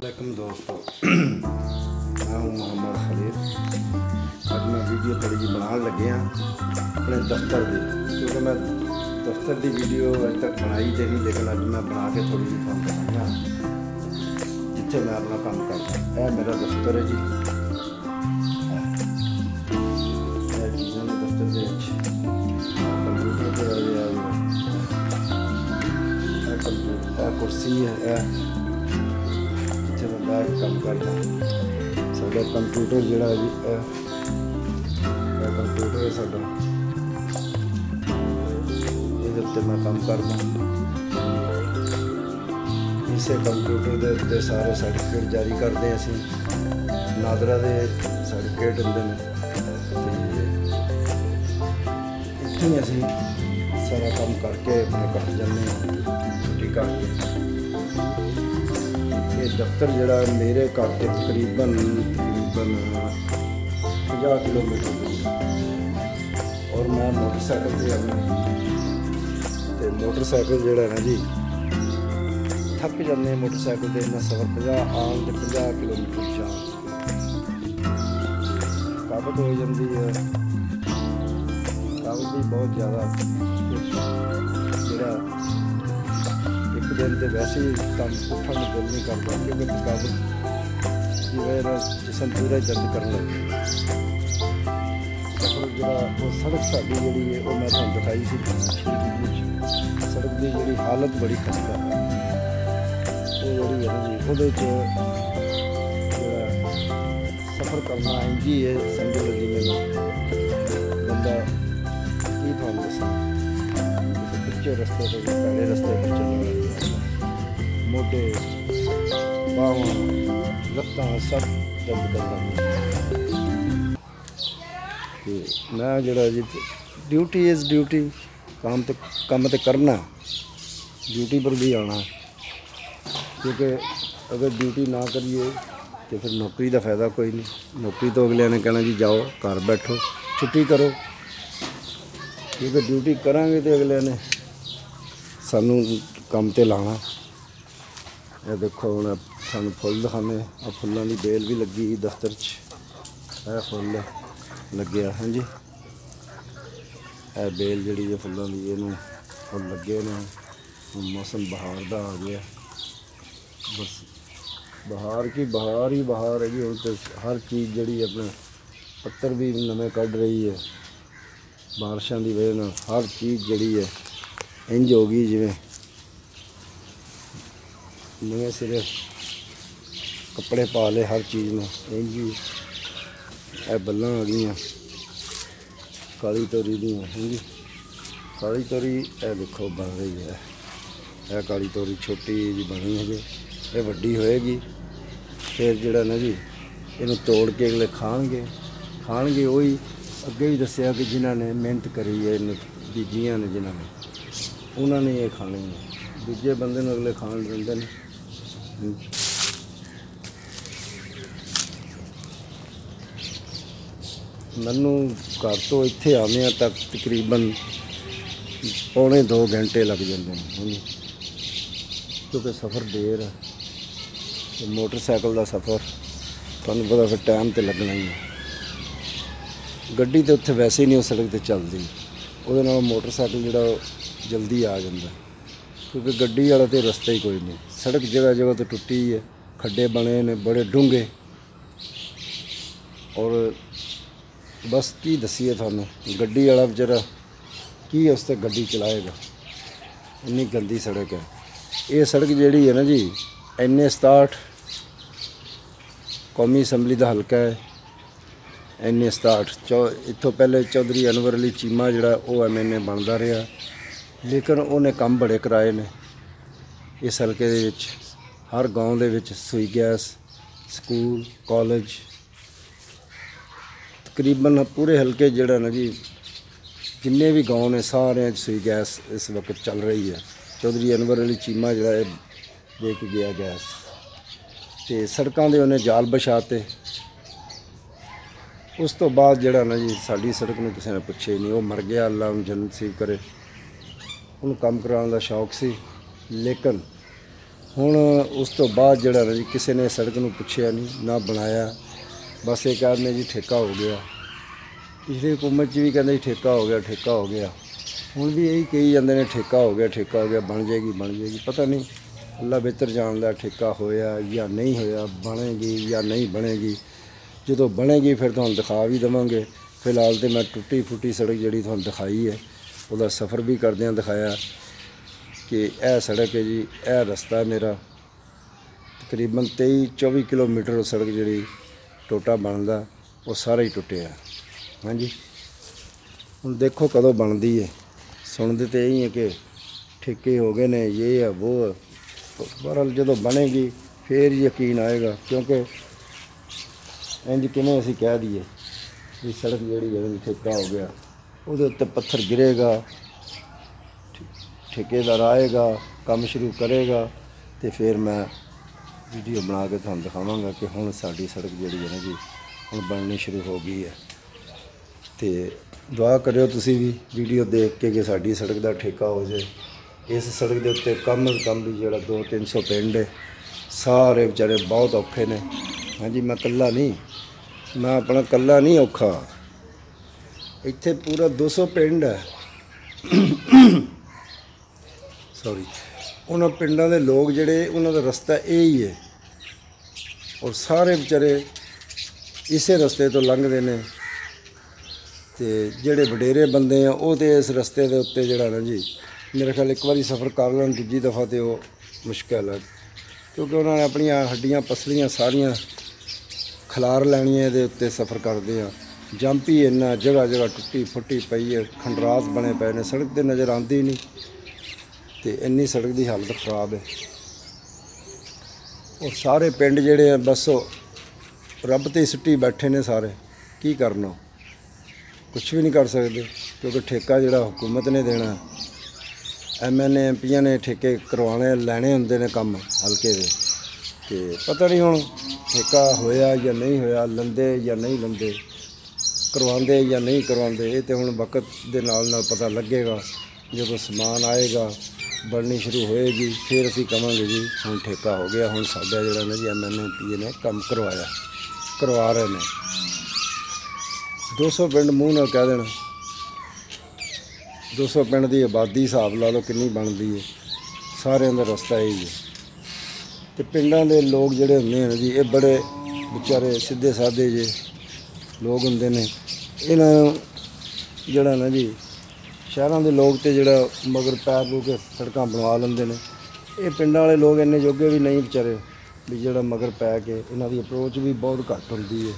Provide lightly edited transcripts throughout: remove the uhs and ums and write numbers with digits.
वालेकुम दोस्तों, मैं हूँ मोहम्मद खलील। आज मैं वीडियो थोड़ी जी बनाने लगे हाँ अपने दफ्तर की, क्योंकि मैं दफ्तर की वीडियो अज तक बनाई तो नहीं, लेकिन अज मैं बना के थोड़ी जी काम करना जिथे मैं अपना काम करता। यह मेरा दफ्तर है जी, चीज़ों ने दफ्तर के कंप्यूटर कुर्सी है मैं बैठ काम करता। साडा कंप्यूटर जिहड़ा जी कंप्यूटर है साडा, इहदे उत्ते मैं काम करदा। इसे कंप्यूटर के उत्ते सारे सर्टिफिकेट जारी करते हैं असीं, नादरा के सर्टिफिकेट हुंदे ने, इत्थे असीं सारा काम करके अपने घर जाने छुट्टी करके। ये दफ्तर जरा मेरे घर के तकरीबन 50 किलोमीटर दूर, और मैं मोटरसाइकिल से आना, तो मोटरसाइकिल जरा ना जी थक जाने मोटरसाइकिल से इन्ना सफ़र 50 आन तो 50 किलोमीटर जान काबत हो जाती है। काबत भी बहुत ज़्यादा जरा एक दिन तो वैसे ही काम उठा में दिल नहीं करता, क्योंकि थकावट की वजह जिसम पूरा दर्द करने लगे। सफर जरा वो सड़क साड़ी जी है वो मैं तुम दिखाई सी, सड़क की जी हालत बड़ी खस्ता है वो जी है जी, वो सफ़र करना इंज ही है समझ लगी मैंने बंदा की थाम दसा कच्चे रस्ते पर पैड़े रस्ते पर चलना, मोटे बावां लत्तां सब दर्द करता। मैं जरा जी ड्यूटी इज़ ड्यूटी, काम तो करना, ड्यूटी पर भी आना, क्योंकि अगर ड्यूटी ना करिए तो फिर नौकरी का फ़ायदा कोई नहीं। नौकरी तो अगले ने कहना जी जाओ घर बैठो छुट्टी करो, क्योंकि ड्यूटी करांगे तो अगले ने सानू काम ते लाना। यह देखो हम सानू फुल दिखाने, आ फुलों की बेल भी लगी दफ्तर च, यह फुल लगे हाँ जी, यह बेल जी फुलों की इनू फुल लगे ने। मौसम बहार का आ गया, बस बहार की बहार ही बहार है जी। हम तो हर चीज़ जी अपने पत्तर भी नवे कढ़ रही है बारिशों की वजह न, हर चीज़ जी है इंज हो गई जिमें नवे सिरे कपड़े पा ले हर चीज़ में इंज ही। यह बल्लां आ गई काली तोरी दी हाँ जी, काली तोरी यह देखो बन रही है। यह काली तोरी छोटी जी बनी है जी, ये वड्डी होएगी फिर जरा ना जी इन्हूं तोड़ के अगले खाणगे वही अगे भी दसिया कि जिन्होंने मेहनत करी है इन बीजियां ने, जिन्होंने उन्होंने ये खाने हैं, दूजे बंदे नूं अगले खाण दिंदे ने। मैनू घर तो इत्थे आने तक तकरीबन 2.25 घंटे लग जाते हैं, क्योंकि सफ़र देर है। मोटरसाइकिल का सफ़र तुहानूं पता फिर टाइम तो लगना ही है। गड्डी तो उत्थे वैसे ही नहीं उस सड़क पर चलती, वो मोटरसाइकिल जोड़ा जल्दी आ जाता, क्योंकि गड्डी वाला तो रस्ता ही कोई नहीं। सड़क जगह जगह तो टुटी है, खड्डे बने ने बड़े डूंगे, और बस की दसीए थानू गड्डी वाला बेचारा की उस तक गड्डी चलाएगा, इन्नी गंदी सड़क है। ये सड़क जी है ना जी NA-67 कौमी असैंबली का हल्का है। NA-67 इतों पहले चौधरी अनवर अली चीमा जोड़ा वो MNA बनता रहा, लेकिन उन्हें काम बड़े कराए ने इस हल्के दे विच। हर गाँव दे विच सुई गैस स्कूल कॉलेज, तकरीबन पूरे हल्के जोड़ा ना जी जिन्ने भी गाँव ने सारे सुई गैस इस वक्त चल रही है। चौधरी अनवर अली चीमा जोड़ा दे के गया गैस, तो सड़कों के उन्हें जाल बिछाते। उस तो बाद जड़ा ना जी साड़ी सड़क में किसी ने पूछे नहीं, वो मर गया, अल्लाह उन्हें जन्नत नसीब करे। उन्होंने काम कराने का शौक सी, लेकिन ਹੁਣ ਉਸ ਤੋਂ ਬਾਅਦ ਜਿਹੜਾ ਨਾ ਜੀ ਕਿਸੇ ਨੇ ਸੜਕ ਨੂੰ ਪੁੱਛਿਆ ਨਹੀਂ ਨਾ ਬਣਾਇਆ, ਬਸ ਇਹ ਕਹਿੰਦੇ ਜੀ ਠੇਕਾ ਹੋ ਗਿਆ। ਪਿਛਲੀ ਹੁਕੂਮਤ 'ਚ ਵੀ ਕਹਿੰਦੇ ਜੀ ਠੇਕਾ ਹੋ ਗਿਆ, ਠੇਕਾ ਹੋ ਗਿਆ। ਹੁਣ ਵੀ ਇਹੀ ਕਹੀ ਜਾਂਦੇ ਨੇ ਠੇਕਾ ਹੋ ਗਿਆ, ਠੇਕਾ ਹੋ ਗਿਆ, ਬਣ ਜਾਏਗੀ, ਬਣ ਜਾਏਗੀ। ਪਤਾ ਨਹੀਂ, ਅੱਲਾ ਬਿਹਤਰ ਜਾਣਦਾ ਠੇਕਾ ਹੋਇਆ ਜਾਂ ਨਹੀਂ ਹੋਇਆ, ਬਣੇਗੀ ਜਾਂ ਨਹੀਂ ਬਣੇਗੀ। ਜਦੋਂ ਬਣੇਗੀ ਫਿਰ ਤੁਹਾਨੂੰ ਦਿਖਾ ਵੀ ਦੇਵਾਂਗੇ। ਫਿਲਹਾਲ ਤਾਂ ਮੈਂ ਟੁੱਟੀ ਫੁੱਟੀ ਸੜਕ ਜਿਹੜੀ ਤੁਹਾਨੂੰ ਦਿਖਾਈ ਹੈ, ਉਹਦਾ ਸਫ਼ਰ ਵੀ ਕਰਦਿਆਂ ਦਿਖਾਇਆ ਕਿ ਇਹ ਸੜਕ ਹੈ ਜੀ, ਇਹ ਰਸਤਾ ਮੇਰਾ ਤਕਰੀਬਨ 23-24 ਕਿਲੋਮੀਟਰ ਉਹ ਸੜਕ ਜਿਹੜੀ ਟੋਟਾ ਬਣਦਾ ਉਹ ਸਾਰਾ ਹੀ ਟੁੱਟਿਆ। ਹਾਂਜੀ, ਹੁਣ ਦੇਖੋ ਕਦੋਂ ਬਣਦੀ ਹੈ। ਸੁਣਦੇ ਤਾਂ ਇਹੀ ਹੈ ਕਿ ਠੇਕੇ ਹੋ ਗਏ ਨੇ, ਇਹ ਹੈ ਉਹ ਹੈ। ਬਹਰਹਾਲ ਜਦੋਂ ਬਣੇਗੀ ਫਿਰ ਯਕੀਨ ਆਏਗਾ, ਕਿਉਂਕਿ ਇੰਝ ਕਿਵੇਂ ਅਸੀਂ ਕਹਿ ਦਈਏ ਵੀ ਸੜਕ ਜਿਹੜੀ ਹੈ ਠੇਕਾ ਹੋ ਗਿਆ, ਉਹਦੇ ਉੱਤੇ ਪੱਥਰ ਗਿਰੇਗਾ, ਠੇਕੇਦਾਰ ਆਏਗਾ, ਕੰਮ ਸ਼ੁਰੂ ਕਰੇਗਾ, ਤੇ ਫਿਰ ਮੈਂ ਵੀਡੀਓ ਬਣਾ ਕੇ ਤੁਹਾਨੂੰ ਦਿਖਾਵਾਂਗਾ ਕਿ ਹੁਣ ਸਾਡੀ ਸੜਕ ਜਿਹੜੀ ਹੈ ਨਾ ਜੀ ਹੁਣ ਬਣਨੀ ਸ਼ੁਰੂ ਹੋ ਗਈ ਹੈ। ਤੇ ਦੁਆ ਕਰਿਓ ਤੁਸੀਂ ਵੀ ਵੀਡੀਓ ਦੇਖ ਕੇ ਕਿ ਸਾਡੀ ਸੜਕ ਦਾ ਠੇਕਾ ਹੋ ਜਾਏ। ਇਸ ਸੜਕ ਦੇ ਉੱਤੇ ਕਮ ਅਜ਼ ਕਮ ਵੀ ਜਿਹੜਾ 200-300 ਪਿੰਡ ਹੈ, ਸਾਰੇ ਵਿਚਾਰੇ ਬਹੁਤ ਔਖੇ ਨੇ। ਹਾਂਜੀ, ਮੈਂ ਇਕੱਲਾ ਨਹੀਂ, ਮੈਂ ਆਪਣਾ ਇਕੱਲਾ ਨਹੀਂ ਔਖਾ, ਇੱਥੇ ਪੂਰਾ 200 ਪਿੰਡ ਹੈ। ਸੌਰੀ, ਉਹਨਾਂ ਪਿੰਡਾਂ ਦੇ ਲੋਕ ਜਿਹੜੇ, ਉਹਨਾਂ ਦਾ ਰਸਤਾ ਇਹ ਹੀ ਹੈ, ਔਰ ਸਾਰੇ ਵਿਚਾਰੇ ਇਸੇ ਰਸਤੇ ਤੋਂ ਲੰਘਦੇ ਨੇ। ਤੇ ਜਿਹੜੇ ਵਡੇਰੇ ਬੰਦੇ ਆ ਉਹ ਤੇ ਇਸ ਰਸਤੇ ਦੇ ਉੱਤੇ ਜਿਹੜਾ ਨਾ ਜੀ ਮੇਰੇ ਖਿਆਲ ਇੱਕ ਵਾਰੀ ਸਫ਼ਰ ਕਰ ਲੈਣ, ਦੂਜੀ ਦਫਾ ਤੇ ਉਹ ਮੁਸ਼ਕਿਲ ਹੈ, ਕਿਉਂਕਿ ਉਹਨਾਂ ਨੇ ਆਪਣੀਆਂ ਹੱਡੀਆਂ ਪਸਲੀਆਂ ਸਾਰੀਆਂ ਖਿਲਾਰ ਲੈਣੀਆਂ ਇਹਦੇ ਉੱਤੇ ਸਫ਼ਰ ਕਰਦੇ ਆ। ਜੰਪ ਹੀ ਇੰਨਾ, ਜਗ੍ਹਾ ਜਗ੍ਹਾ ਟੁੱਟੀ ਫੁੱਟੀ ਪਈ ਹੈ, ਖੰਡਰਾਸ ਬਣੇ ਪਏ ਨੇ, ਸੜਕ ਤੇ ਨਜ਼ਰ ਆਉਂਦੀ ਨਹੀਂ। ਤੇ ਇੰਨੀ ਸੜਕ ਦੀ ਹਾਲਤ ਖਰਾਬ ਹੈ। ਔਰ ਸਾਰੇ ਪਿੰਡ ਜਿਹੜੇ ਆ ਬਸ ਰੱਬ ਤੇ ਸੁੱਟੀ ਬੈਠੇ ਨੇ ਸਾਰੇ। ਕੀ ਕਰਨਾ, ਕੁਛ ਵੀ ਨਹੀਂ ਕਰ ਸਕਦੇ, ਕਿਉਂਕਿ ਠੇਕਾ ਜਿਹੜਾ ਹੁਕੂਮਤ ਨੇ ਦੇਣਾ, MNA MPਆਂ ਨੇ ਠੇਕੇ ਕਰਵਾਉਣੇ, ਲੈਣੇ ਹੁੰਦੇ ਨੇ ਕੰਮ ਹਲਕੇ ਦੇ। ਤੇ ਪਤਾ ਨਹੀਂ ਹੁਣ ਠੇਕਾ ਹੋਇਆ ਜਾਂ ਨਹੀਂ ਹੋਇਆ, ਲੰਦੇ ਜਾਂ ਨਹੀਂ ਲੰਦੇ, ਕਰਵਾਉਂਦੇ ਜਾਂ ਨਹੀਂ ਕਰਵਾਉਂਦੇ, ਇਹ ਤਾਂ ਹੁਣ ਵਕਤ ਦੇ ਨਾਲ ਨਾਲ ਪਤਾ ਲੱਗੇਗਾ। ਜਦੋਂ ਸਮਾਨ ਆਏਗਾ, ਬਣਨੀ ਸ਼ੁਰੂ ਹੋਏਗੀ, ਫਿਰ ਅਸੀਂ ਕਹਾਂਗੇ ਜੀ ਹੁਣ ਠੇਕਾ ਹੋ ਗਿਆ। ਹੁਣ ਸਾਡਾ ਜਿਹੜਾ ਨਾ ਜੀ MNA MPA ਨੇ ਕੰਮ ਕਰਵਾ ਰਹੇ ਨੇ। 200 ਪਿੰਡ ਮੂੰਹ ਨਾਲ ਕਹਿ ਦੇਣ, 200 ਪਿੰਡ ਦੀ ਆਬਾਦੀ ਹਿਸਾਬ ਲਾ ਲਓ ਕਿੰਨੀ ਬਣਦੀ ਹੈ, ਸਾਰਿਆਂ ਦਾ ਰਸਤਾ ਇਹ ਹੀ ਹੈ। ਅਤੇ ਪਿੰਡਾਂ ਦੇ ਲੋਕ ਜਿਹੜੇ ਹੁੰਦੇ ਨੇ ਜੀ, ਇਹ ਬੜੇ ਵਿਚਾਰੇ ਸਿੱਧੇ ਸਾਦੇ ਜੇ ਲੋਕ ਹੁੰਦੇ ਨੇ। ਇਹਨਾਂ ਨੂੰ ਜਿਹੜਾ ਨਾ ਜੀ ਸ਼ਹਿਰਾਂ ਦੇ ਲੋਕ ਤੇ ਜਿਹੜਾ ਮਗਰ ਪੈਰ ਪੂ ਕੇ ਸੜਕਾਂ ਬਣਵਾ ਲੈਂਦੇ ਨੇ, ਇਹ ਪਿੰਡਾਂ ਵਾਲੇ ਲੋਕ ਇੰਨੇ ਜੋਗੇ ਵੀ ਨਹੀਂ ਵਿਚਾਰੇ ਵੀ ਜਿਹੜਾ ਮਗਰ ਪੈ ਕੇ। ਇਹਨਾਂ ਦੀ ਅਪਰੋਚ ਵੀ ਬਹੁਤ ਘੱਟ ਹੁੰਦੀ ਹੈ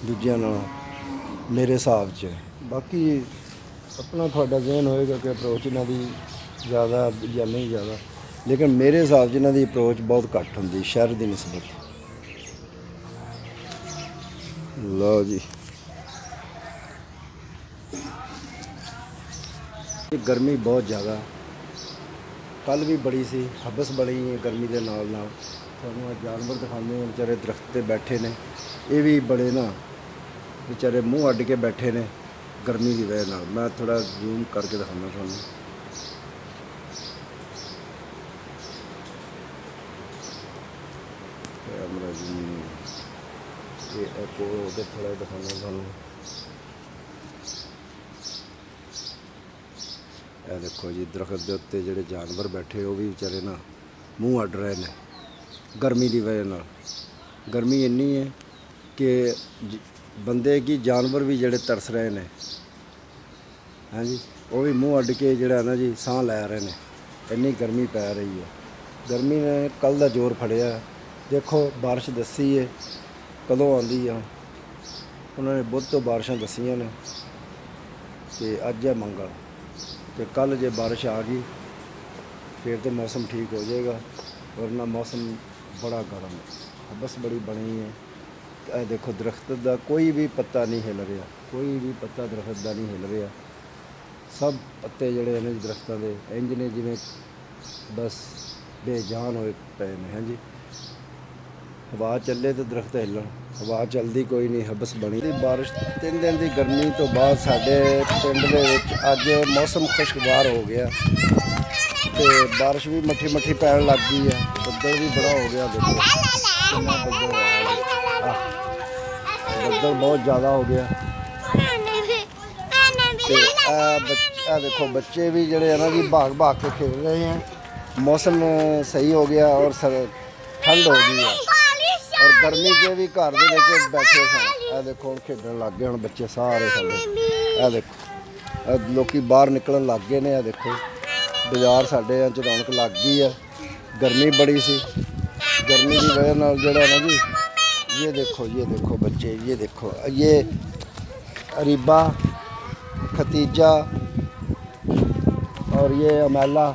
ਦੂਜਿਆਂ ਨਾਲ ਮੇਰੇ ਹਿਸਾਬ 'ਚ। ਬਾਕੀ ਆਪਣਾ ਤੁਹਾਡਾ ਜ਼ਿਹਨ ਹੋਏਗਾ ਕਿ ਅਪਰੋਚ ਇਹਨਾਂ ਦੀ ਜ਼ਿਆਦਾ ਜਾਂ ਨਹੀਂ ਜ਼ਿਆਦਾ, ਲੇਕਿਨ ਮੇਰੇ ਹਿਸਾਬ 'ਚ ਇਹਨਾਂ ਦੀ ਅਪਰੋਚ ਬਹੁਤ ਘੱਟ ਹੁੰਦੀ ਸ਼ਹਿਰ ਦੀ ਨਿਸਬਤ। ਲਓ ਜੀ, ਗਰਮੀ ਬਹੁਤ ਜ਼ਿਆਦਾ, ਕੱਲ੍ਹ ਵੀ ਬੜੀ ਸੀ, ਹਬਸ ਬੜੀ ਹੈ ਗਰਮੀ ਦੇ ਨਾਲ ਨਾਲ। ਤੁਹਾਨੂੰ ਜਾਨਵਰ ਦਿਖਾਉਂਦੇ ਹਾਂ, ਵਿਚਾਰੇ ਦਰਖਤ 'ਤੇ ਬੈਠੇ ਨੇ, ਇਹ ਵੀ ਬੜੇ ਨਾ ਵਿਚਾਰੇ ਮੂੰਹ ਅੱਡ ਕੇ ਬੈਠੇ ਨੇ ਗਰਮੀ ਦੀ ਵਜ੍ਹਾ ਨਾਲ। ਮੈਂ ਥੋੜ੍ਹਾ ਜ਼ੂਮ ਕਰਕੇ ਦਿਖਾਉਂਦਾ ਤੁਹਾਨੂੰ। ਕੈਮਰਾ ਜ਼ੂਮ ਇਹ ਉਹਦੇ ਥੋੜ੍ਹਾ ਦਿਖਾਉਂਦਾ ਤੁਹਾਨੂੰ। ਇਹ ਦੇਖੋ ਜੀ, ਦਰਖਤ ਦੇ ਉੱਤੇ ਜਿਹੜੇ ਜਾਨਵਰ ਬੈਠੇ ਉਹ ਵੀ ਵਿਚਾਰੇ ਨਾ ਮੂੰਹ ਅੱਡ ਰਹੇ ਨੇ ਗਰਮੀ ਦੀ ਵਜ੍ਹਾ ਨਾਲ। ਗਰਮੀ ਇੰਨੀ ਹੈ ਕਿ ਬੰਦੇ ਕੀ ਜਾਨਵਰ ਵੀ ਜਿਹੜੇ ਤਰਸ ਰਹੇ ਨੇ। ਹਾਂਜੀ, ਉਹ ਵੀ ਮੂੰਹ ਅੱਡ ਕੇ ਜਿਹੜਾ ਨਾ ਜੀ ਸਾਹ ਲੈ ਰਹੇ ਨੇ, ਇੰਨੀ ਗਰਮੀ ਪੈ ਰਹੀ ਹੈ। ਗਰਮੀ ਨੇ ਕੱਲ੍ਹ ਦਾ ਜ਼ੋਰ ਫੜਿਆ। ਦੇਖੋ ਬਾਰਿਸ਼ ਦੱਸੀ ਹੈ ਕਦੋਂ ਆਉਂਦੀ ਆ, ਉਹਨਾਂ ਨੇ ਬੁੱਧ ਤੋਂ ਬਾਰਿਸ਼ਾਂ ਦੱਸੀਆਂ ਨੇ, ਤੇ ਅੱਜ ਹੈ ਮੰਗਲ, ਤੇ ਕੱਲ੍ਹ ਜੇ ਬਾਰਿਸ਼ ਆ ਗਈ ਫਿਰ ਤਾਂ ਮੌਸਮ ਠੀਕ ਹੋ ਜਾਏਗਾ, ਵਰਨਾ ਮੌਸਮ ਬੜਾ ਗਰਮ ਹੈ, ਹਬਸ ਬੜੀ ਬਣੀ ਹੈ। ਇਹ ਦੇਖੋ ਦਰਖਤ ਦਾ ਕੋਈ ਵੀ ਪੱਤਾ ਨਹੀਂ ਹਿੱਲ ਰਿਹਾ, ਕੋਈ ਵੀ ਪੱਤਾ ਦਰਖਤ ਦਾ ਨਹੀਂ ਹਿੱਲ ਰਿਹਾ। ਸਭ ਪੱਤੇ ਜਿਹੜੇ ਨੇ ਦਰਖਤਾਂ ਦੇ ਇੰਝ ਨੇ ਜਿਵੇਂ ਬਸ ਬੇਜਾਨ ਹੋਏ ਪਏ ਨੇ। ਹਾਂਜੀ, ਹਵਾ ਚੱਲੇ ਤਾਂ ਦਰਖਤ ਹਿੱਲਣ, ਹਵਾ ਚੱਲਦੀ ਕੋਈ ਨਹੀਂ, ਹਬਸ ਬਣੀ। ਬਾਰਿਸ਼ 3 ਦਿਨ ਦੀ ਗਰਮੀ ਤੋਂ ਬਾਅਦ ਸਾਡੇ ਪਿੰਡ ਦੇ ਵਿੱਚ ਅੱਜ ਮੌਸਮ ਖੁਸ਼ਗਵਾਰ ਹੋ ਗਿਆ, ਤੇ ਬਾਰਿਸ਼ ਵੀ ਮੱਠੀ ਮੱਠੀ ਪੈਣ ਲੱਗ ਗਈ ਹੈ। ਬੱਦਲ ਵੀ ਬੜਾ ਹੋ ਗਿਆ, ਦੇਖੋ ਕਿੰਨਾ ਬੱਦਲ ਆ। ਬੱਦਲ ਬਹੁਤ ਜ਼ਿਆਦਾ ਹੋ ਗਿਆ ਤੇ ਆ ਦੇਖੋ ਬੱਚੇ ਵੀ ਜਿਹੜੇ ਆ ਨਾ ਜੀ ਭਾਗ ਭਾग ਕੇ खेल रहे हैं। मौसम सही हो गया और ठंड हो गई है और गर्मी के भी घर ਦੇ ਵਿੱਚ ਬੈਠੇ ਸਨ। ਆ ਦੇਖੋ ਹੁਣ ਖੇਡਣ ਲੱਗ ਗਏ ਹੁਣ ਬੱਚੇ ਸਾਰੇ ਸਾਡੇ। ਆ ਦੇਖੋ ਲੋਕੀ ਬਾਹਰ ਨਿਕਲਣ ਲੱਗ ਗਏ ਨੇ। ਆ ਦੇਖੋ ਬਾਜ਼ਾਰ ਸਾਡੇ ਚ ਰੌਣਕ ਲੱਗ ਗਈ ਆ। गर्मी बड़ी सी, गर्मी की वजह नाल जड़ा ना जी ये देखो बच्चे, ये देखो ये अरीबा, खतीजा और ये अमेला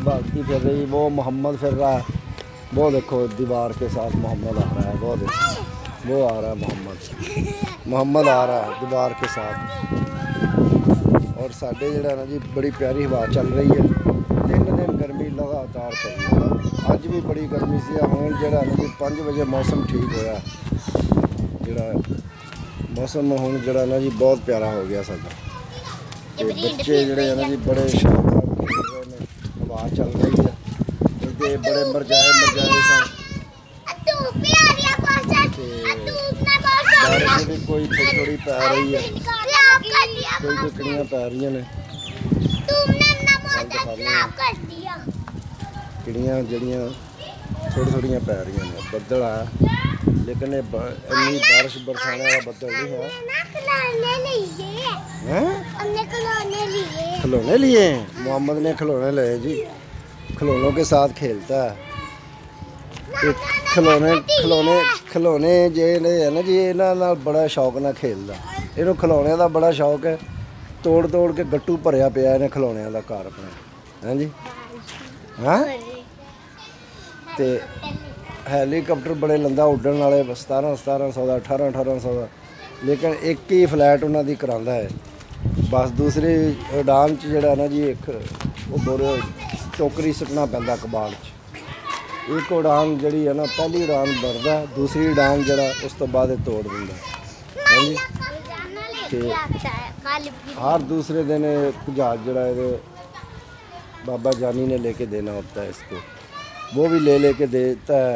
भागती फिर रही, वो मोहम्मद फिर रहा है। वो देखो दीवार के साथ मोहम्मद आ रहा है, वो देखो वो आ रहा है मोहम्मद आ रहा है दीवार के साथ। और साढ़े जड़ा ना जी बड़ी प्यारी हवा चल रही है। 3 दिन गर्मी लगातार पई है। अज भी बड़ी गर्मी सी। हुण जड़ा ना जी 5 बजे मौसम ठीक होया, जड़ा मौसम हुण जड़ा ना जी बहुत प्यारा हो गया साडा। ते बच्चे जड़े ना जी बड़े शौक नाल खेल रहे ने, हवा चल रही है ते बड़े मरजाए सन। बारिश भी कोई थोड़ी पै रही है, कोई कुकड़ियाँ पै रही ने। किड़ियाँ जड़ियाँ थोड़ियाँ पै रही ने। बदल आया लेकिन इन्नी बारिश बरसाने वाला बदल नहीं है। खिलौने लिए मोहम्मद ने, खिलौने लिए जी। खिलौनों के साथ खेलता है। खिलौने जे है ना जी, इन्होंने बड़ा शौक ना खेलता। इन्हों खिलौने का बड़ा शौक है। तोड़ के गट्टू भरिया पिया इन्हें खिलौने का घर अपना। हाँ जी हाँ। तो हैलीकॉप्टर बड़े लंदा उड्डण वाले 1700 का 1800 का, लेकिन एक ही फ्लैट उन्होंने करांदा है बस। दूसरी उड़ान जड़ा ना जी एक वो बोरे टोकरी सुटना पैंदा कबाड़ च। एक उड़ान जड़ी है ना, पहली उड़ान बढ़दा, दूसरी उड़ान जड़ा उस तो बाद तोड़ दिंदा। हाँ जी। तो हर दूसरे दिन जहाज जड़ा बाबा जानी ने लेके देना होता है इसको। वो भी ले के देता है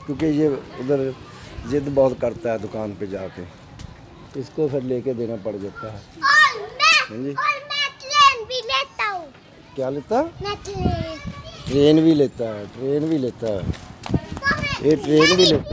क्योंकि ये उधर जिद बहुत करता है दुकान पे जाके, इसको फिर लेके देना पड़ जाता है। हाँ जी। ट्रेन भी लेता हूँ। क्या लेता? ट्रेन भी लेता है, ये ट्रेन भी लेता